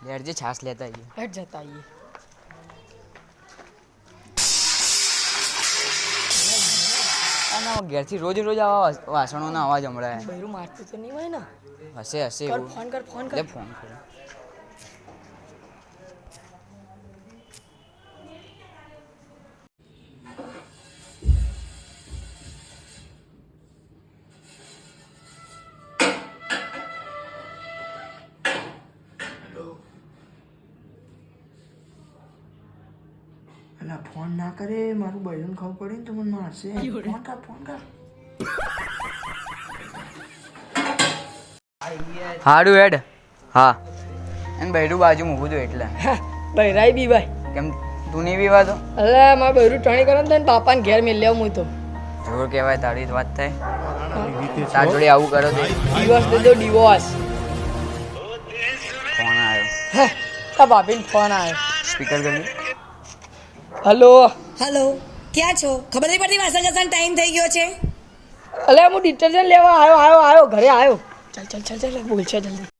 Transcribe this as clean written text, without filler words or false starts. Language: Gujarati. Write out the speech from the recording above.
લેટ જે છાસ લેતા આવીએ. હેડ જતા આવીએ. ના ઘેરથી રોજ આવા વાસણોના અવાજ સંભળાય. બૈરું મારતું તો નહીં હોય ને? હશે કર એવું. ફોન કર ફોન લે કર. ફોન કરો. અલા ફોન ના કરે મારું બૈરું ખબર પડે ને તો મને મારશે. ફોન કર. હાડું હેડ. હા એને બૈરું બાજુ મૂકું છું એટલે. બૈરાઈ બી ભાઈ. કેમ તું નહીં પીવા તો? અલે મારે બૈરું ટણી કરે ને પાપાને ઘેર મેં લેવું હું તો. જોર કહેવાય તારી જ વાત થાય. તાર જોડે આવું કરો તો ડિવોર્સ દે દો ડિવોર્સ. ફોન આવ્યો. હે તા ભાભીને ફોન આવ્યો. સ્પીકર કરી. હલો. હલો ક્યાં છો? ખબર નહીં પડતી વાસણ ઘસવાનો ટાઈમ થઈ ગયો છે. અલે હું ડિટર્જન્ટ લેવા આવ્યો ઘરે આવ્યો. ચાલ બોલ છે જલ્દી.